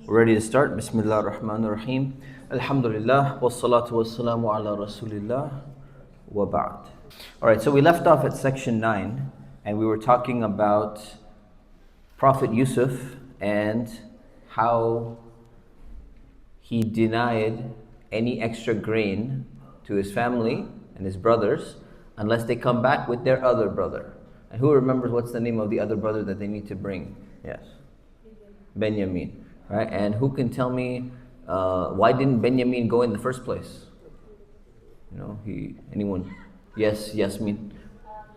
We're ready to start. Bismillah ar-Rahman ar-Rahim. Alhamdulillah. Wassalatu wassalamu ala Rasulillah. Wa ba'd. Alright, so we left off at section 9 and we were talking about Prophet Yusuf and how he denied any extra grain to his family and his brothers unless they come back with their other brother. And who remembers what's the name of the other brother that they need to bring? Yes. Benjamin. Right? And who can tell me why didn't Benjamin go in the first place? You know, anyone? Yes, Yasmin. Because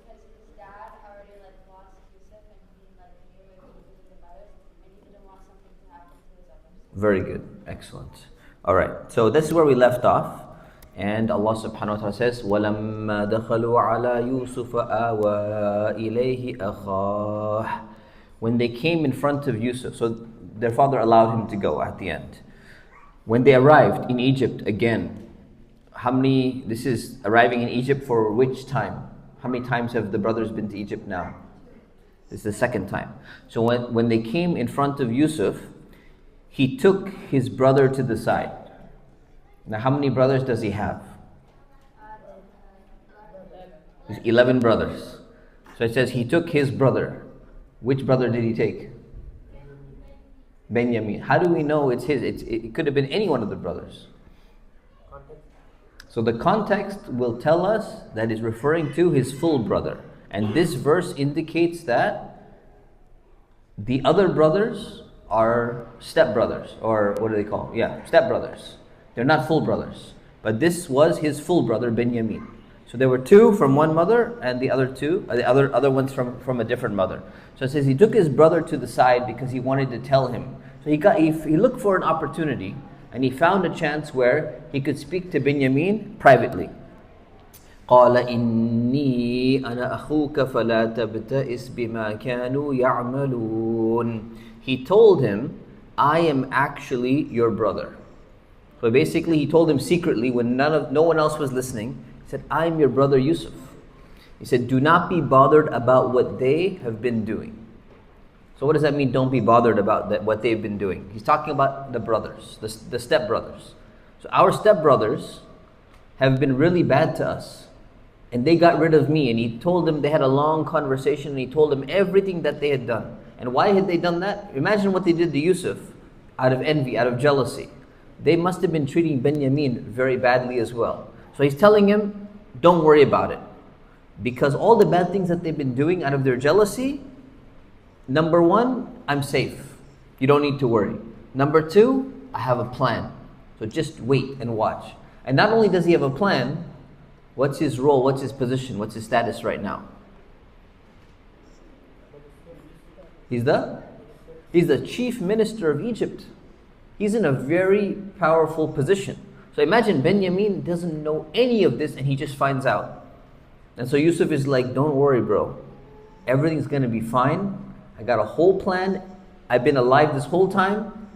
his dad already lost Yusuf and he knew it was the brothers and he didn't want something to happen to his others. Very good, excellent. All right, so this is where we left off, and Allah Subhanahu wa Taala says, وَلَمَّا دَخَلُوا عَلَى يُوسُفَ آوَى إِلَيْهِ أَخَاهُ. When they came in front of Yusuf, so their father allowed him to go at the end. When they arrived in Egypt again, this is arriving in Egypt for which time? How many times have the brothers been to Egypt now? This is the second time. So when they came in front of Yusuf, he took his brother to the side. Now how many brothers does he have? He's 11 brothers. So it says he took his brother. Which brother did he take? Benjamin. How do we know it's his? It could have been any one of the brothers. So the context will tell us that is referring to his full brother. And this verse indicates that the other brothers are stepbrothers, or what do they call? Yeah, stepbrothers. They're not full brothers. But this was his full brother, Benjamin. So there were two from one mother, and the other ones from a different mother. So it says he took his brother to the side because he wanted to tell him. So he looked for an opportunity, and he found a chance where he could speak to Benjamin privately. قال إني أنا أخوك فلا تبتئس بما كانوا يعملون. He told him, I am actually your brother. So basically he told him secretly when no one else was listening. He said, I'm your brother Yusuf. He said, do not be bothered about what they have been doing. So what does that mean, don't be bothered about what they've been doing? He's talking about the brothers, the stepbrothers. So our stepbrothers have been really bad to us. And they got rid of me. And he told them, they had a long conversation, and he told them everything that they had done. And why had they done that? Imagine what they did to Yusuf out of envy, out of jealousy. They must have been treating Benjamin very badly as well. So he's telling him, don't worry about it. Because all the bad things that they've been doing out of their jealousy, number one, I'm safe. You don't need to worry. Number two, I have a plan. So just wait and watch. And not only does he have a plan, what's his role, what's his position, what's his status right now? He's the chief minister of Egypt. He's in a very powerful position. So imagine Benjamin doesn't know any of this and he just finds out. And so Yusuf is like, don't worry, bro. Everything's going to be fine. I got a whole plan. I've been alive this whole time.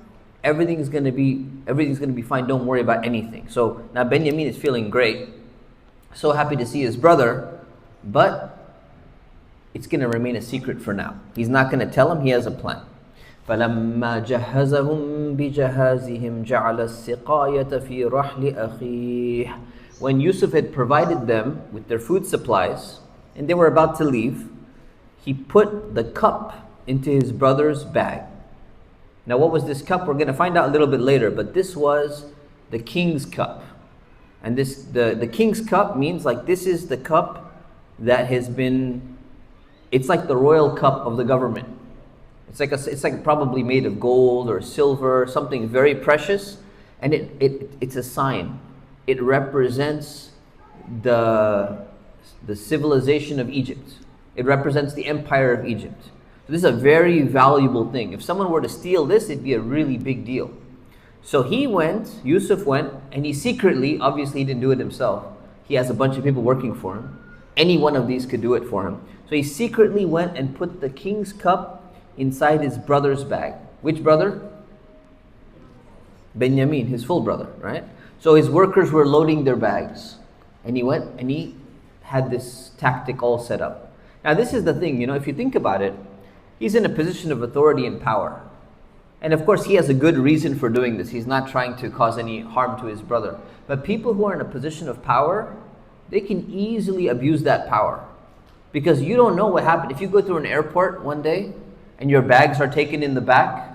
Everything's going to be fine. Don't worry about anything. So now Benjamin is feeling great. So happy to see his brother, but it's going to remain a secret for now. He's not going to tell him. He has a plan. فَلَمَّا جَهَّزَهُمْ بِجَهَازِهِمْ جَعَلَ السِّقَايَةَ فِي رَحْلِ أَخِيهِ. When Yusuf had provided them with their food supplies, and they were about to leave, he put the cup into his brother's bag. Now what was this cup? We're going to find out a little bit later, but this was the king's cup. And the king's cup means like this is the cup that has been, it's like the royal cup of the government. It's like probably made of gold or silver, something very precious, and it's a sign. It represents the civilization of Egypt. It represents the empire of Egypt. So this is a very valuable thing. If someone were to steal this, it'd be a really big deal. So Yusuf went, and he secretly, obviously he didn't do it himself. He has a bunch of people working for him. Any one of these could do it for him. So he secretly went and put the king's cup inside his brother's bag. Which brother? Benjamin, his full brother, right? So his workers were loading their bags. And he went and he had this tactic all set up. Now this is the thing, if you think about it, he's in a position of authority and power. And of course, he has a good reason for doing this. He's not trying to cause any harm to his brother. But people who are in a position of power, they can easily abuse that power. Because you don't know what happened. If you go through an airport one day and your bags are taken in the back,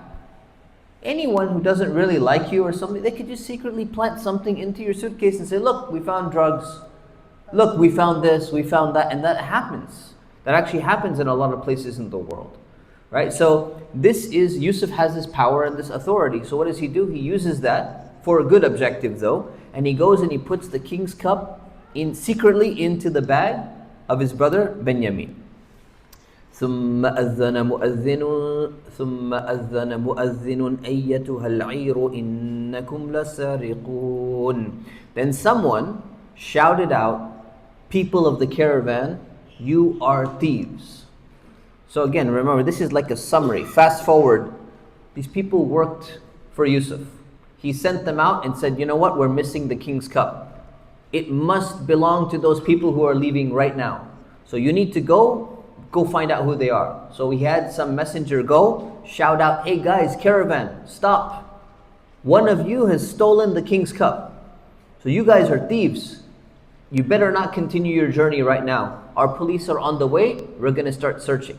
anyone who doesn't really like you or something, they could just secretly plant something into your suitcase and say, look, we found drugs. Look, we found this, we found that. And that happens. That actually happens in a lot of places in the world. Right? So Yusuf has this power and this authority. So what does he do? He uses that for a good objective though. And he goes and he puts the king's cup secretly into the bag of his brother Benjamin. ثم أذن مؤذن أيتها العير إنكم لسارقون. Then someone shouted out, people of the caravan, you are thieves. So again, remember, this is like a summary. Fast forward, these people worked for Yusuf. He sent them out and said, you know what, we're missing the king's cup. It must belong to those people who are leaving right now. So you need to go find out who they are. So we had some messenger go, shout out, hey guys, caravan, stop. One of you has stolen the king's cup. So you guys are thieves. You better not continue your journey right now. Our police are on the way, we're going to start searching.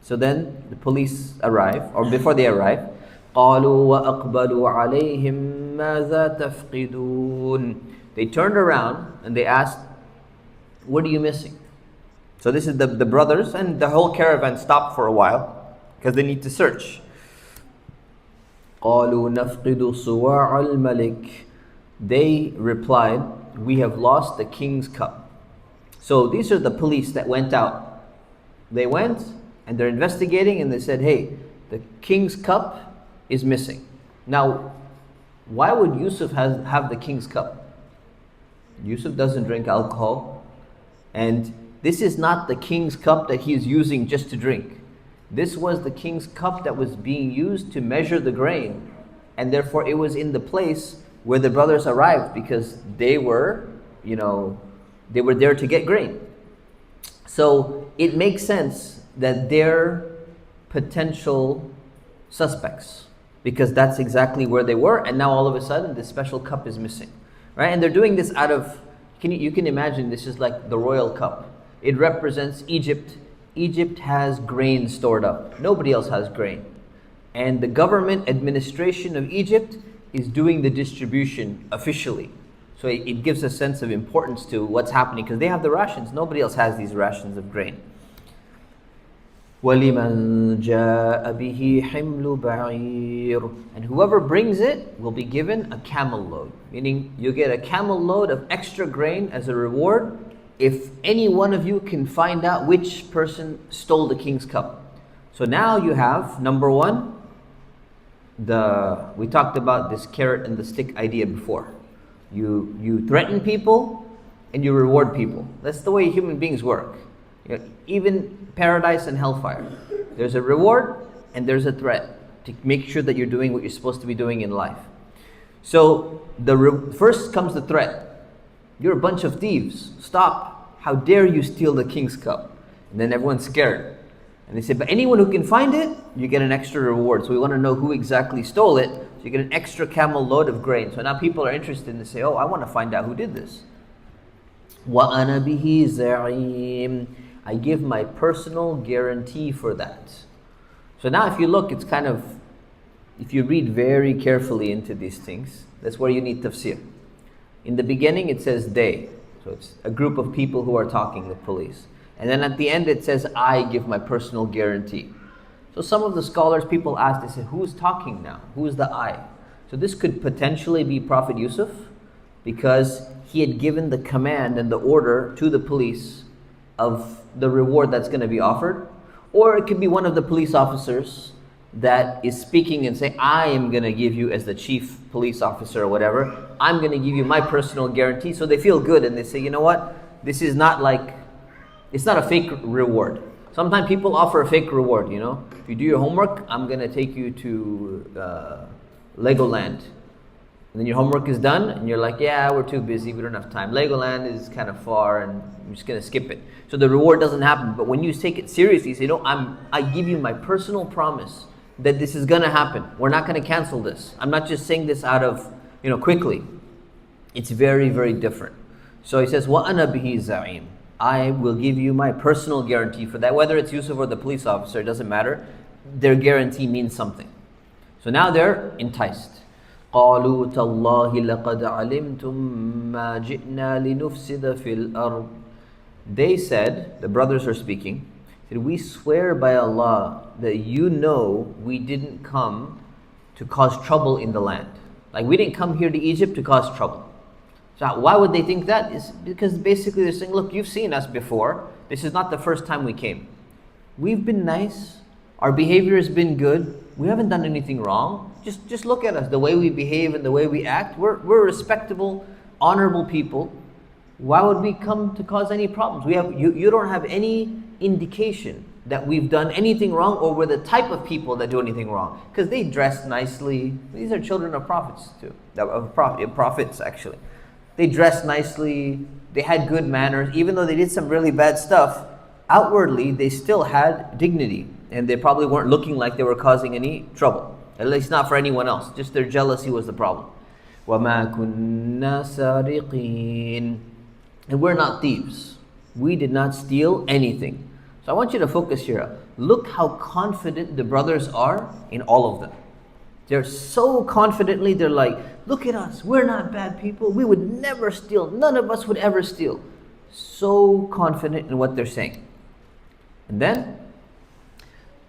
So then the police arrive, or before they arrive, قالوا وأقبلوا عليهم ماذا تفقدون. They turned around and they asked, what are you missing? So this is the brothers, and the whole caravan stopped for a while because they need to search. قالوا نفقد صواع الملك. They replied, we have lost the king's cup. So these are the police that went out. They went and they're investigating and they said, hey, the king's cup is missing. Now, why would Yusuf have the king's cup? Yusuf doesn't drink alcohol, and this is not the king's cup that he is using just to drink. This was the king's cup that was being used to measure the grain, and therefore it was in the place where the brothers arrived because they were there to get grain. So it makes sense that they're potential suspects because that's exactly where they were, and now all of a sudden this special cup is missing, right? And they're doing this out of, you can imagine this is like the royal cup. It represents Egypt. Egypt has grain stored up. Nobody else has grain. And the government administration of Egypt is doing the distribution officially. So it gives a sense of importance to what's happening because they have the rations. Nobody else has these rations of grain. وَلِمَنْ جَاءَ بِهِ حِمْلُ بَعِيرٍ. And whoever brings it will be given a camel load. Meaning you get a camel load of extra grain as a reward if any one of you can find out which person stole the king's cup. So now you have, number one, we talked about this carrot and the stick idea before. You threaten people and you reward people. That's the way human beings work. Even paradise and hellfire. There's a reward and there's a threat to make sure that you're doing what you're supposed to be doing in life. So first comes the threat. You're a bunch of thieves. Stop. How dare you steal the king's cup? And then everyone's scared. And they say, but anyone who can find it, you get an extra reward. So we want to know who exactly stole it. So you get an extra camel load of grain. So now people are interested and they say, oh, I want to find out who did this. وَأَنَا بِهِ زَعِيمٌ. I give my personal guarantee for that. So now if you look, it's kind of, if you read very carefully into these things, that's where you need tafsir. In the beginning it says they. So it's a group of people who are talking, the police. And then at the end it says, I give my personal guarantee. So some of the scholars, people ask, they say, who's talking now? Who is the I? So this could potentially be Prophet Yusuf because he had given the command and the order to the police of the reward that's going to be offered. Or it could be one of the police officers that is speaking and saying, I am going to give you, as the chief police officer or whatever, I'm going to give you my personal guarantee. So they feel good and they say, you know what, this is not like, it's not a fake reward. Sometimes people offer a fake reward, If you do your homework, I'm going to take you to Legoland. And then your homework is done and you're like, yeah, we're too busy, we don't have time. Legoland is kind of far and I'm just going to skip it. So the reward doesn't happen. But when you take it seriously, you say, no, I give you my personal promise that this is going to happen. We're not going to cancel this. I'm not just saying this out of, quickly. It's very, very different. So he says, وَأَنَا بِهِ زَعِيمٌ. I will give you my personal guarantee for that. Whether it's Yusuf or the police officer, it doesn't matter. Their guarantee means something. So now they're enticed. قَالُوا تَاللَّهِ لَقَدْ عَلِمْتُم مَّا جِئْنَا لِنُفْسِدَ فِي الْأَرْضِ. They said, the brothers are speaking, said, we swear by Allah that you know we didn't come to cause trouble in the land. Like we didn't come here to Egypt to cause trouble. So why would they think that? Is because basically they're saying, look, you've seen us before. This is not the first time we came. We've been nice. Our behavior has been good. We haven't done anything wrong. Just look at us, the way we behave and the way we act. We're respectable, honorable people. Why would we come to cause any problems? You don't have any indication that we've done anything wrong or we're the type of people that do anything wrong. Because they dress nicely. These are children of prophets too. Prophets actually. They dressed nicely. They had good manners. Even though they did some really bad stuff, outwardly they still had dignity. And they probably weren't looking like they were causing any trouble. At least not for anyone else. Just their jealousy was the problem. وَمَا كُنَّا سَارِقِينَ. And we're not thieves. We did not steal anything. So I want you to focus here. Look how confident the brothers are in all of them. They're so confidently, they're like, look at us, we're not bad people. We would never steal. None of us would ever steal. So confident in what they're saying. And then,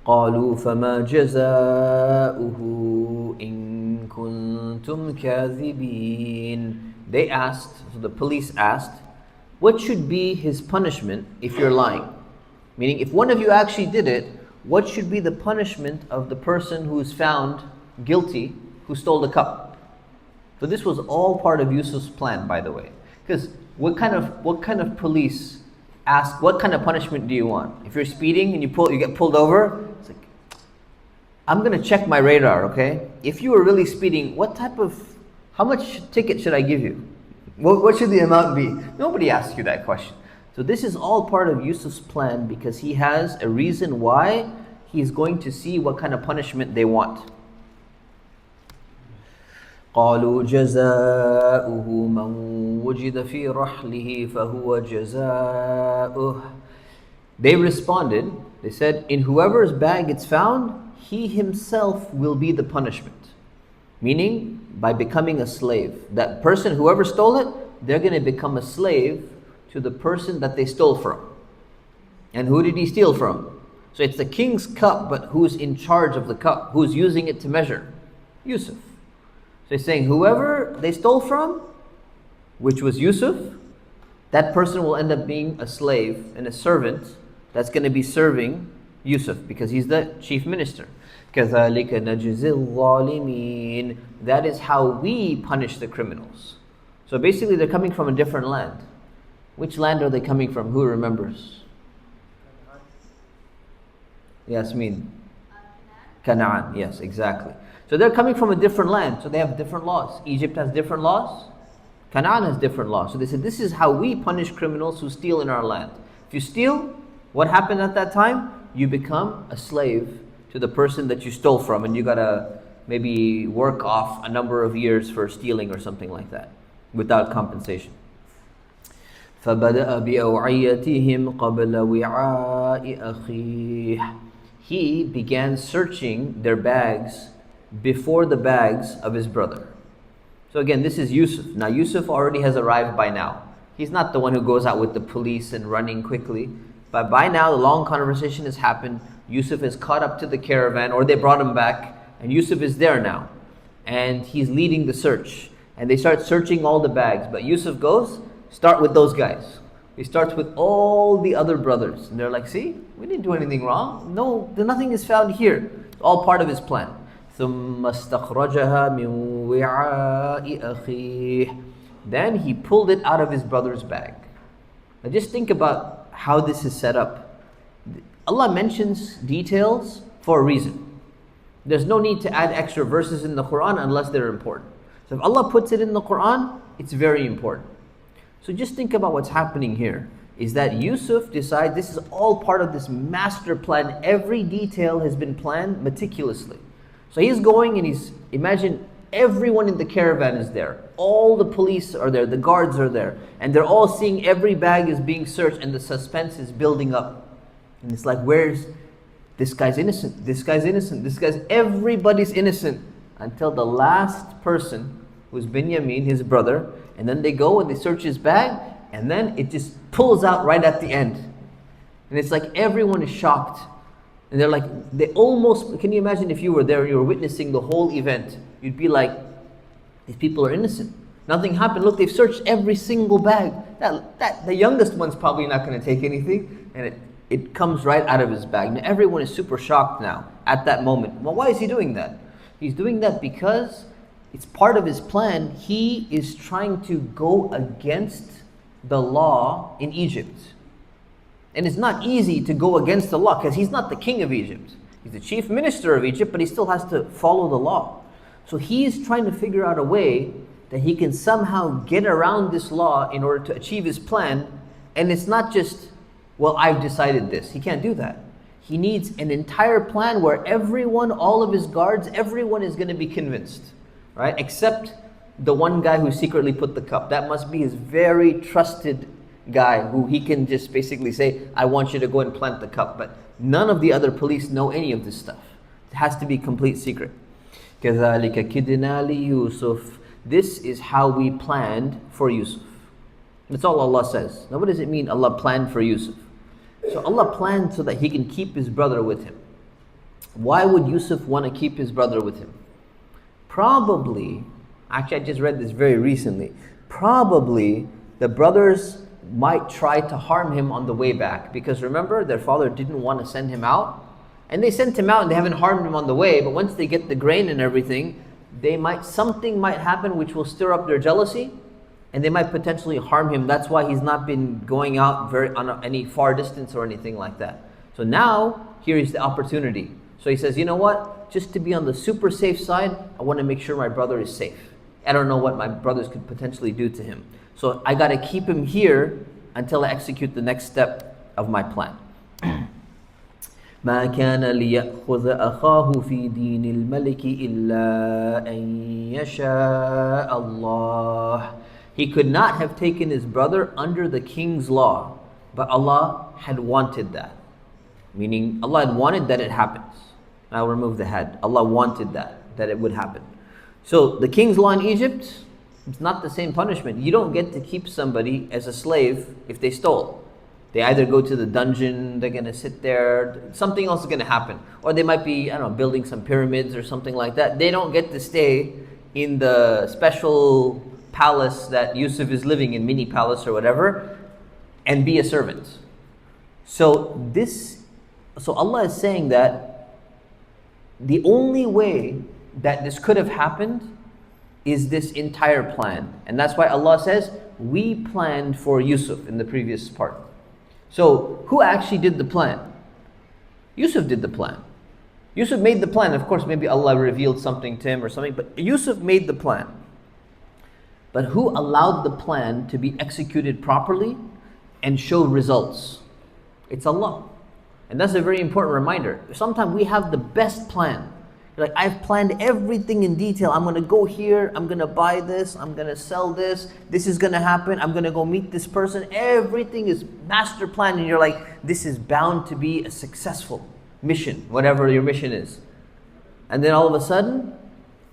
قَالُوا فَمَا جَزَاؤُهُ إِن كُنتُمْ كَاذِبِينَ. They asked, so the police asked, what should be his punishment if you're lying? Meaning, if one of you actually did it, what should be the punishment of the person who's found guilty, who stole the cup? So this was all part of Yusuf's plan, by the way. Because what kind of police ask, what kind of punishment do you want? If you're speeding and you get pulled over, it's like, I'm gonna check my radar, okay? If you were really speeding, how much ticket should I give you? What should the amount be? Nobody asks you that question. So this is all part of Yusuf's plan because he has a reason why he's going to see what kind of punishment they want. قالوا جزاؤه من وجد في رحله فهو جزاؤه. They responded, they said, in whoever's bag it's found, he himself will be the punishment. Meaning, by becoming a slave. That person, whoever stole it, they're going to become a slave to the person that they stole from. And who did he steal from? So it's the king's cup, but who's in charge of the cup? Who's using it to measure? Yusuf. So he's saying whoever they stole from, which was Yusuf, that person will end up being a slave and a servant that's going to be serving Yusuf because he's the chief minister. كَذَلِكَ نَجْزِي الظَّالِمِينَ. That is how we punish the criminals. So basically they're coming from a different land. Which land are they coming from? Who remembers? Yasmin. Canaan. Yes, exactly. So they're coming from a different land. So they have different laws. Egypt has different laws. Canaan has different laws. So they said, this is how we punish criminals who steal in our land. If you steal, what happened at that time? You become a slave to the person that you stole from, and you gotta maybe work off a number of years for stealing or something like that, without compensation. فَبَدَأَ بِأَوْعِيَتِهِمْ قَبْلَ وِعَاءِ أَخِيهِ. He began searching their bags before the bags of his brother. So again, this is Yusuf. Now Yusuf already has arrived by now. He's not the one who goes out with the police and running quickly. But by now, the long conversation has happened. Yusuf has caught up to the caravan, or they brought him back, and Yusuf is there now. And he's leading the search. And they start searching all the bags. But Yusuf goes, start with those guys. He starts with all the other brothers. And they're like, see, we didn't do anything wrong. No, nothing is found here. It's all part of his plan. ثُمَّ اسْتَخْرَجَهَا مِنْ وِعَاءِ أَخِيهِ. Then he pulled it out of his brother's bag. Now just think about how this is set up. Allah mentions details for a reason. There's no need to add extra verses in the Quran unless they're important. So if Allah puts it in the Quran, it's very important. So just think about what's happening here. is that Yusuf decides this is all part of this master plan. Every detail has been planned meticulously. So he's going and imagine everyone in the caravan is there. All the police are there, the guards are there. And they're all seeing every bag is being searched and the suspense is building up. And it's like, this guy's innocent, this guy's innocent, everybody's innocent. Until the last person, who's Binyamin, his brother. And then they go and they search his bag. And then it just pulls out right at the end. And it's like everyone is shocked. And they're like, can you imagine if you were there and you were witnessing the whole event? You'd be like, these people are innocent. Nothing happened. Look, they've searched every single bag. The youngest one's probably not going to take anything. And it comes right out of his bag. Now everyone is super shocked now at that moment. Well, why is he doing that? He's doing that because it's part of his plan. He is trying to go against the law in Egypt. And it's not easy to go against the law because he's not the king of Egypt. He's the chief minister of Egypt, but he still has to follow the law. So he's trying to figure out a way that he can somehow get around this law in order to achieve his plan. And it's not just, well, I've decided this. He can't do that. He needs an entire plan where everyone, all of his guards, everyone is going to be convinced, right? Except the one guy who secretly put the cup. That must be his very trusted guy who he can just basically say, I want you to go and plant the cup. But none of the other police know any of this stuff. It has to be complete secret. كَذَلِكَ كِدْنَا لِيُوسُفَ. This is how we planned for Yusuf. That's all Allah says. Now what does it mean Allah planned for Yusuf? So Allah planned so that he can keep his brother with him. Why would Yusuf want to keep his brother with him? Probably, actually I just read this very recently, probably the brothers might try to harm him on the way back. Because remember, their father didn't want to send him out. And they sent him out and they haven't harmed him on the way. But once they get the grain and everything, something might happen which will stir up their jealousy. And they might potentially harm him. That's why he's not been going out on any far distance or anything like that. So now, here is the opportunity. So he says, you know what? Just to be on the super safe side, I want to make sure my brother is safe. I don't know what my brothers could potentially do to him. So I got to keep him here until I execute the next step of my plan. ما كان ليأخذ أخاه في دين الملك إلا أن يشاء الله. He could not have taken his brother under the king's law, but Allah had wanted that. Meaning Allah had wanted that it happens. I'll remove the had. Allah wanted that it would happen. So the king's law in Egypt, it's not the same punishment. You don't get to keep somebody as a slave if they stole. They either go to the dungeon, they're going to sit there, something else is going to happen. Or they might be, building some pyramids or something like that. They don't get to stay in the special palace that Yusuf is living in, mini palace or whatever, and be a servant. So Allah is saying that the only way that this could have happened is this entire plan. And that's why Allah says, we planned for Yusuf in the previous part. So who actually did the plan? Yusuf did the plan. Yusuf made the plan. Of course, maybe Allah revealed something to him or something, but Yusuf made the plan. But who allowed the plan to be executed properly and show results? It's Allah. And that's a very important reminder. Sometimes we have the best plan. Like, I've planned everything in detail. I'm going to go here. I'm going to buy this. I'm going to sell this. This is going to happen. I'm going to go meet this person. Everything is master planned. And you're like, this is bound to be a successful mission, whatever your mission is. And then all of a sudden,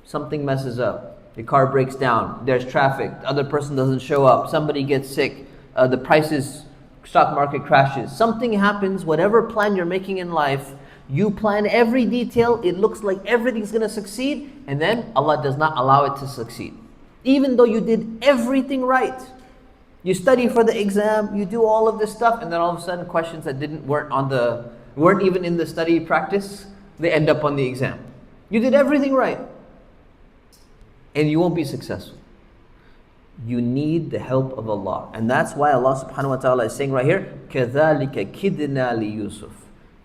something messes up. Your car breaks down. There's traffic. The other person doesn't show up. Somebody gets sick. The stock market crashes. Something happens. Whatever plan you're making in life, you plan every detail. It looks like everything's going to succeed. And then Allah does not allow it to succeed. Even though you did everything right. You study for the exam. You do all of this stuff. And then all of a sudden, questions that weren't even in the study practice, they end up on the exam. You did everything right. And you won't be successful. You need the help of Allah. And that's why Allah subhanahu wa ta'ala is saying right here, كَذَلِكَ كِدْنَا لِيُوسُفَ.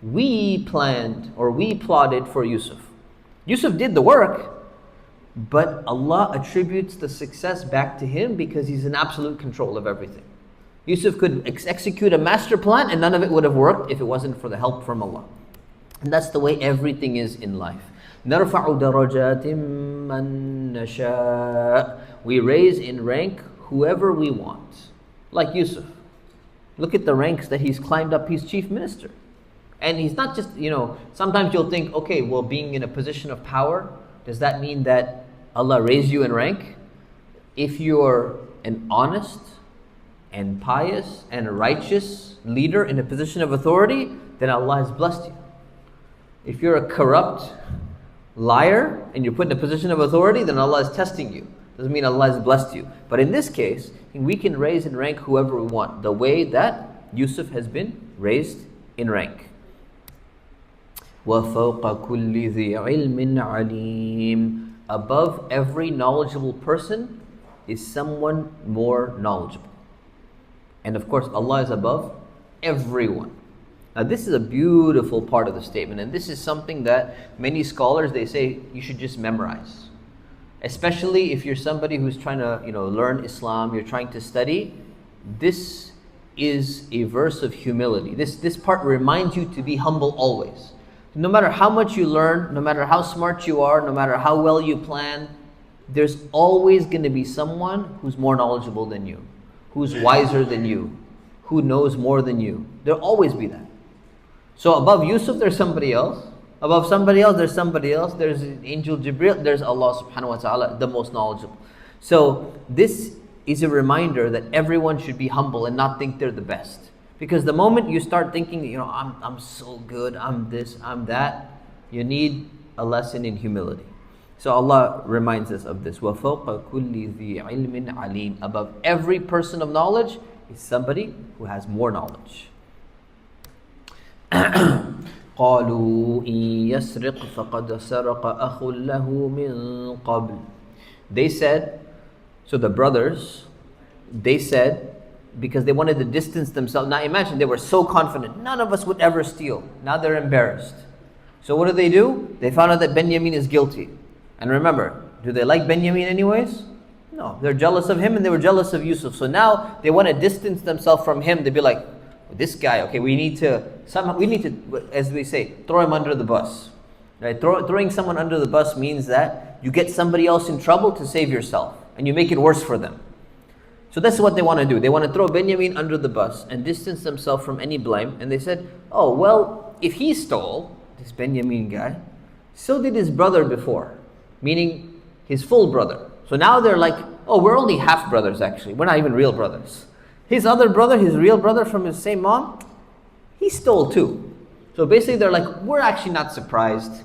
We planned or we plotted for Yusuf. Yusuf did the work, but Allah attributes the success back to him because he's in absolute control of everything. Yusuf could execute a master plan and none of it would have worked if it wasn't for the help from Allah. And that's the way everything is in life. نَرْفَعُ دَرَجَاتٍ مَّن نَشَاءُ. We raise in rank whoever we want. Like Yusuf. Look at the ranks that he's climbed up. He's chief minister. And he's not just, sometimes you'll think, okay, well, being in a position of power, does that mean that Allah raised you in rank? If you're an honest and pious and righteous leader in a position of authority, then Allah has blessed you. If you're a corrupt liar and you're put in a position of authority, then Allah is testing you. Doesn't mean Allah has blessed you. But in this case, we can raise in rank whoever we want, the way that Yusuf has been raised in rank. وَفَوْقَ كُلِّ ذِي عِلْمٍ عَلِيمٍ. Above every knowledgeable person is someone more knowledgeable. And of course, Allah is above everyone. Now this is a beautiful part of the statement, and this is something that many scholars, they say you should just memorize. Especially if you're somebody who's trying to learn Islam, you're trying to study. This is a verse of humility. This part reminds you to be humble always. No matter how much you learn, no matter how smart you are, no matter how well you plan, there's always going to be someone who's more knowledgeable than you, who's wiser than you, who knows more than you. There'll always be that. So above Yusuf, there's somebody else. Above somebody else, there's somebody else. There's Angel Jibreel. There's Allah subhanahu wa ta'ala, the most knowledgeable. So this is a reminder that everyone should be humble and not think they're the best. Because the moment you start thinking, I'm so good, I'm this, I'm that, you need a lesson in humility. So Allah reminds us of this. وَفَوْقَ كُلِّ ذِي عِلْمٍ عَلِيمٍ. Above every person of knowledge is somebody who has more knowledge. قالوا إن يسرق فقد سرق أخ له من قبل. They said, so the brothers, they said, because they wanted to distance themselves. Now imagine, they were so confident, none of us would ever steal. Now they're embarrassed. So what do? They found out that Benjamin is guilty. And remember, do they like Benjamin anyways? No, they're jealous of him and they were jealous of Yusuf. So now they want to distance themselves from him. They'd be like, this guy, okay, we need to, as we say, throw him under the bus. Right? Throwing someone under the bus means that you get somebody else in trouble to save yourself. And you make it worse for them. So that's what they want to do. They want to throw Benjamin under the bus and distance themselves from any blame. And they said, oh, well, if he stole, this Benjamin guy, so did his brother before. Meaning his full brother. So now they're like, oh, we're only half brothers actually. We're not even real brothers. His other brother, his real brother from his same mom, he stole too. So basically they're like, we're actually not surprised.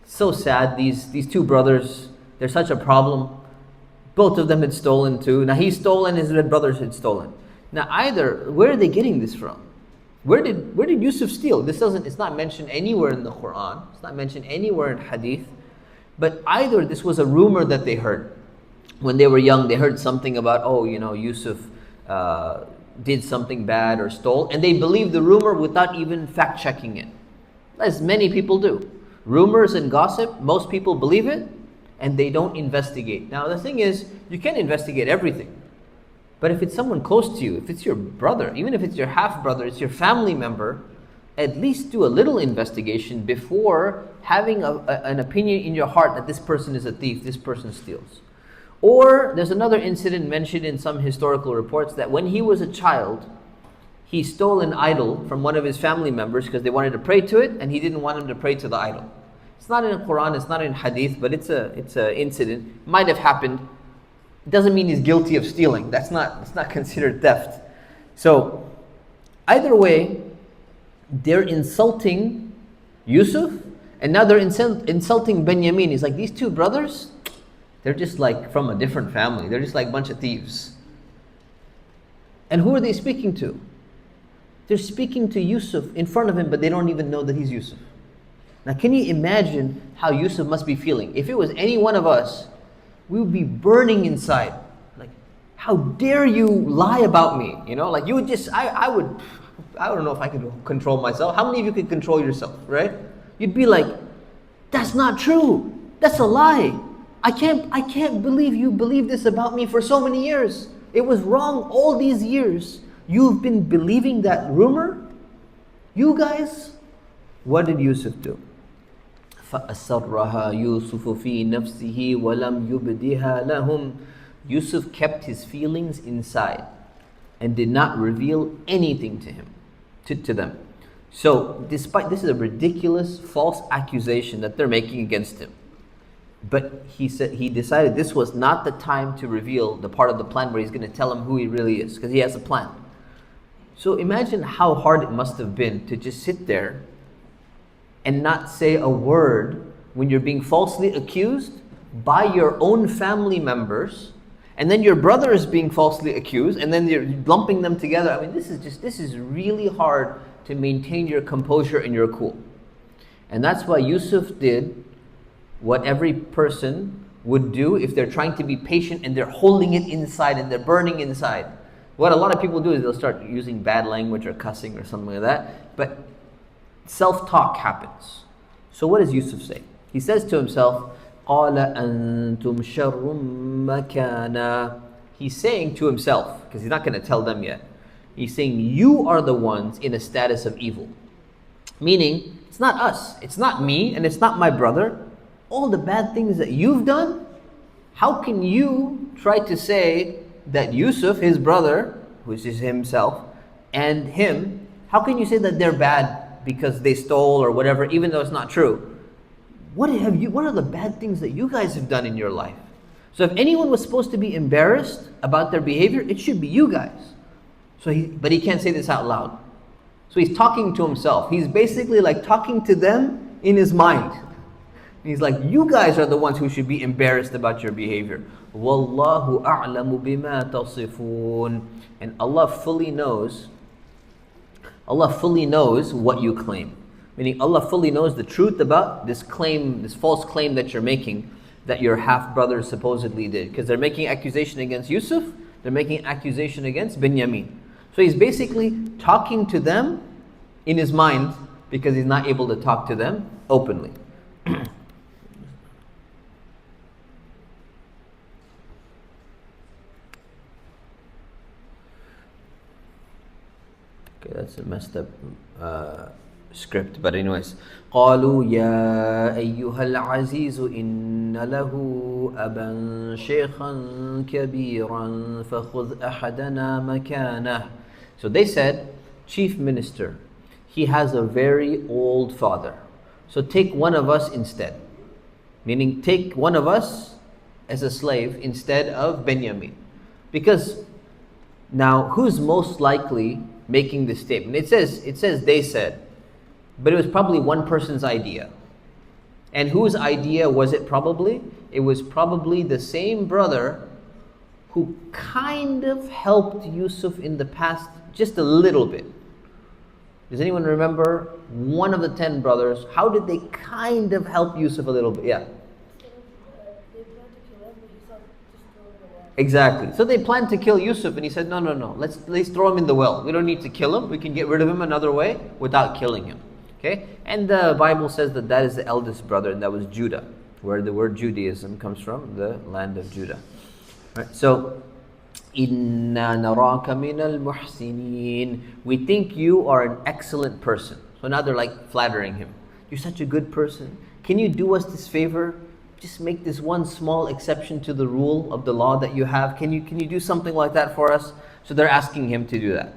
So sad, these two brothers, they're such a problem. Both of them had stolen too. Now he stole and his red brothers had stolen. Now where are they getting this from? Where did Yusuf steal? It's not mentioned anywhere in the Quran. It's not mentioned anywhere in Hadith. But either this was a rumor that they heard. When they were young, they heard something about, Yusuf did something bad or stole. And they believed the rumor without even fact checking it. As many people do. Rumors and gossip, most people believe it. And they don't investigate. Now the thing is, you can't investigate everything. But if it's someone close to you, if it's your brother, even if it's your half-brother, it's your family member, at least do a little investigation before having an opinion in your heart that this person is a thief, this person steals. Or there's another incident mentioned in some historical reports that when he was a child, he stole an idol from one of his family members because they wanted to pray to it and he didn't want him to pray to the idol. It's not in the Quran, it's not in Hadith, but it's a incident. Might have happened. It doesn't mean he's guilty of stealing. It's not considered theft. So either way, they're insulting Yusuf, and now they're insulting Benjamin. He's like, these two brothers, they're just like from a different family. They're just like a bunch of thieves. And who are they speaking to? They're speaking to Yusuf in front of him, but they don't even know that he's Yusuf. Now can you imagine how Yusuf must be feeling? If it was any one of us, we would be burning inside. Like, how dare you lie about me? Like you would just, I don't know if I could control myself. How many of you could control yourself, right? You'd be like, that's not true. That's a lie. I can't believe you believe this about me for so many years. It was wrong all these years. You've been believing that rumor? You guys? What did Yusuf do? فَأَسَرَّهَا يُوسُفُ فِي نَفْسِهِ وَلَمْ يُبْدِهَا لَهُمْ. Yusuf kept his feelings inside and did not reveal anything to them. So, despite this is a ridiculous false accusation that they're making against him. But he decided this was not the time to reveal the part of the plan where he's going to tell him who he really is, because he has a plan. So imagine how hard it must have been to just sit there and not say a word when you're being falsely accused by your own family members, and then your brother is being falsely accused, and then you're lumping them together. I mean, this is really hard to maintain your composure and your cool. And that's why Yusuf did what every person would do if they're trying to be patient and they're holding it inside and they're burning inside. What a lot of people do is they'll start using bad language or cussing or something like that. But self-talk happens. So what does Yusuf say? He says to himself, قَالَ أَنْتُمْ شَرٌّ مَكَانًا. He's saying to himself, because he's not going to tell them yet. He's saying, you are the ones in a status of evil. Meaning, it's not us, it's not me, and it's not my brother. All the bad things that you've done, how can you try to say that Yusuf, his brother, which is himself, and him, how can you say that they're bad because they stole or whatever, even though it's not true? What are the bad things that you guys have done in your life? So if anyone was supposed to be embarrassed about their behavior, it should be you guys. But he can't say this out loud. So he's talking to himself. He's basically like talking to them in his mind. He's like, you guys are the ones who should be embarrassed about your behavior. Wallahu a'lamu bima tasifun. And Allah fully knows what you claim. Meaning Allah fully knows the truth about this claim, this false claim that you're making, that your half-brother supposedly did. Because they're making accusation against Yusuf, they're making accusation against Binyamin. So he's basically talking to them in his mind because he's not able to talk to them openly. Okay, that's a messed up script, but anyways. قالوا يا أيها العزيز إن له أبا شيخا كبيرا فخذ أحدنا مكانه. So they said, Chief Minister, he has a very old father. So take one of us instead. Meaning take one of us as a slave instead of Benjamin. Because now who's most likely making this statement? It says they said, but it was probably one person's idea. And whose idea was it probably? It was probably the same brother who kind of helped Yusuf in the past just a little bit. Does anyone remember one of the 10 brothers? How did they kind of help Yusuf a little bit? Yeah. Exactly. So they planned to kill Yusuf, and he said, no, let's throw him in the well. We don't need to kill him. We can get rid of him another way without killing him. Okay? And the Bible says that is the eldest brother, and that was Judah, where the word Judaism comes from, the land of Judah. Right? So, إِنَّا نَرَاكَ مِنَ الْمُحْسِنِينَ. We think you are an excellent person. So now they're like flattering him. You're such a good person. Can you do us this favor? Just make this one small exception to the rule of the law that you have. Can you do something like that for us? So they're asking him to do that.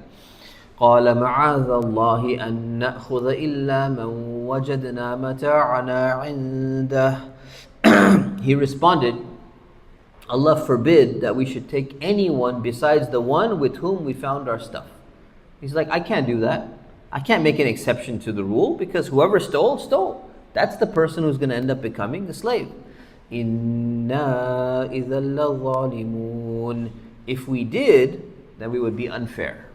قال معاذ الله أن نأخذ إلا من وجدنا متاعنا عنده. He responded, Allah forbid that we should take anyone besides the one with whom we found our stuff. He's like, I can't do that. I can't make an exception to the rule because whoever stole. That's the person who's going to end up becoming the slave. إِنَّا إِذَا لَظَالِمُونَ. If we did, then we would be unfair.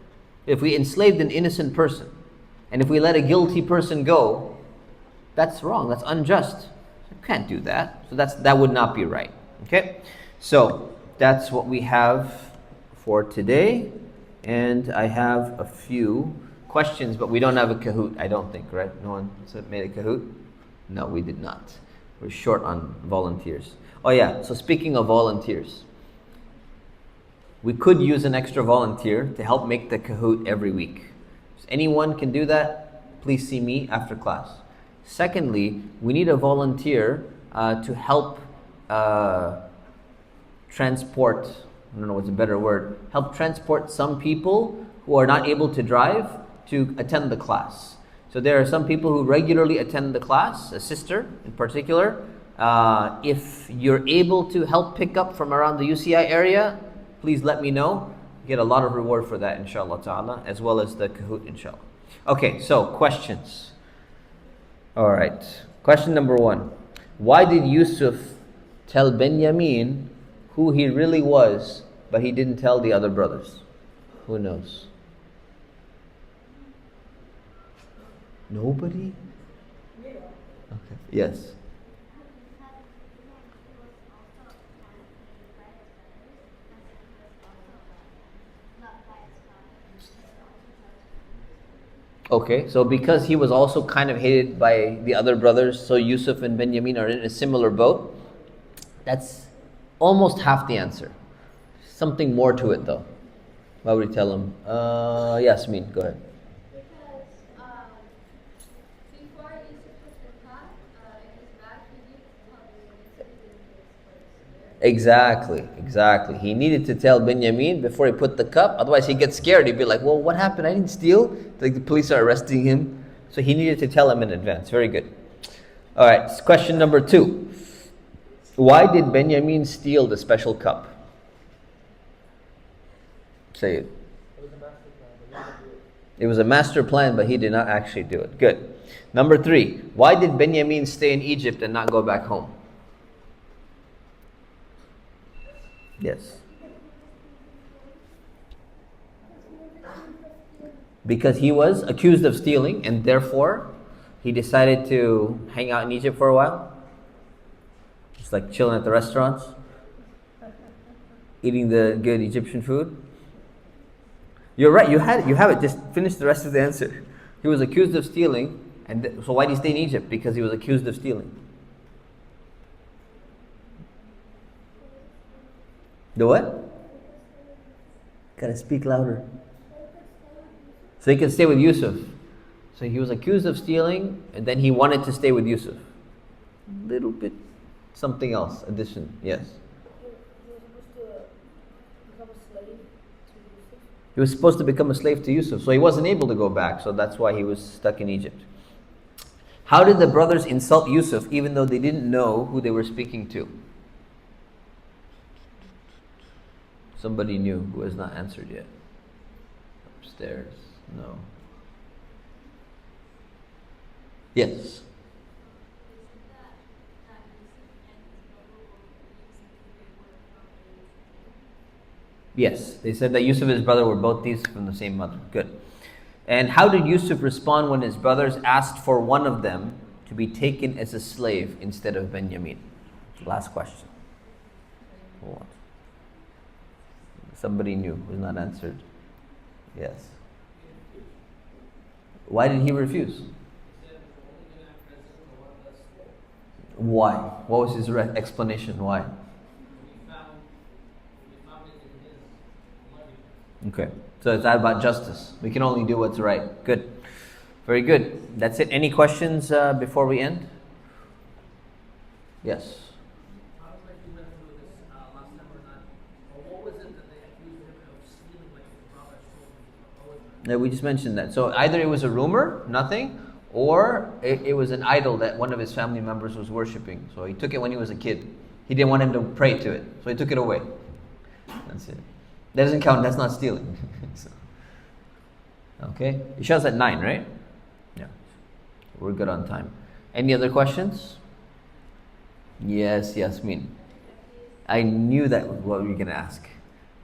If we enslaved an innocent person, and if we let a guilty person go, that's wrong, that's unjust. You can't do that. So that would not be right. Okay? So that's what we have for today. And I have a few questions, but we don't have a Kahoot, I don't think, right? No one made a Kahoot? No, we did not. We're short on volunteers. Oh yeah, so speaking of volunteers, we could use an extra volunteer to help make the Kahoot every week. If anyone can do that, please see me after class. Secondly, we need a volunteer to help transport, I don't know what's a better word, help transport some people who are not able to drive to attend the class. So there are some people who regularly attend the class, a sister in particular. If you're able to help pick up from around the UCI area, please let me know. Get a lot of reward for that, inshallah ta'ala, as well as the Kahoot, inshallah. Okay, so questions. All right. Question number 1. Why did Yusuf tell Benjamin who he really was, but he didn't tell the other brothers? Who knows? Nobody? Okay. Yes. Okay, so because he was also kind of hated by the other brothers, so Yusuf and Benjamin are in a similar boat. That's almost half the answer. Something more to it though. Why would he tell him? Yasmin, go ahead. Because before Yusuf put the cup in his bag, he needed to tell Benjamin so he didn't get scared. Exactly. He needed to tell Benjamin before he put the cup. Otherwise, he gets scared. He'd be like, "Well, what happened? I didn't steal." Like the police are arresting him. So he needed to tell him in advance. Very good. All right. Question number 2. Why did Benjamin steal the special cup? Say it. It was a master plan, but he did not actually do it. Good. Number 3. Why did Benjamin stay in Egypt and not go back home? Yes. Because he was accused of stealing and therefore he decided to hang out in Egypt for a while. Just like chilling at the restaurants, eating the good Egyptian food. You're right, you have it. Just finish the rest of the answer. He was accused of stealing, and so why did he stay in Egypt? Because he was accused of stealing. The what? Gotta speak louder. So he could stay with Yusuf. So he was accused of stealing, and then he wanted to stay with Yusuf. Little bit, something else, addition, yes. He was supposed to become a slave to Yusuf, so he wasn't able to go back, so that's why he was stuck in Egypt. How did the brothers insult Yusuf even though they didn't know who they were speaking to? Somebody knew who has not answered yet. Upstairs, no. Yes. Yes, they said that Yusuf and his brother were both thieves from the same mother. Good. And how did Yusuf respond when his brothers asked for one of them to be taken as a slave instead of Benjamin? Last question. Hold on. Somebody knew who was not answered. Yes. Why did he refuse? Why? What was his explanation? Why? Okay. So it's not about justice. We can only do what's right. Good. Very good. That's it. Any questions before we end? Yes. Yeah, we just mentioned that. So either it was a rumor, nothing, or it was an idol that one of his family members was worshipping. So he took it when he was a kid. He didn't want him to pray to it, so he took it away. That's it. That doesn't count. That's not stealing. So, okay. Isha's at 9, right? Yeah. We're good on time. Any other questions? Yes, Yasmin. I knew that was what you were going to ask.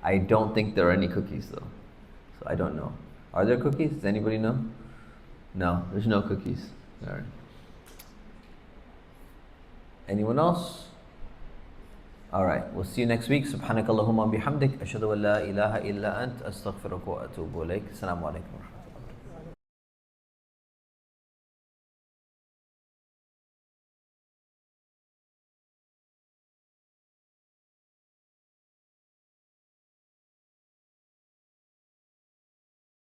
I don't think there are any cookies though. So I don't know. Are there cookies? Does anybody know? No, there's no cookies. All right. Anyone else? All right. We'll see you next week. Subhanakallahumma bihamdik. Ashhadu an la ilaha illa ant. Astaghfiruka wa atubu ilayk. Assalamu alaikum.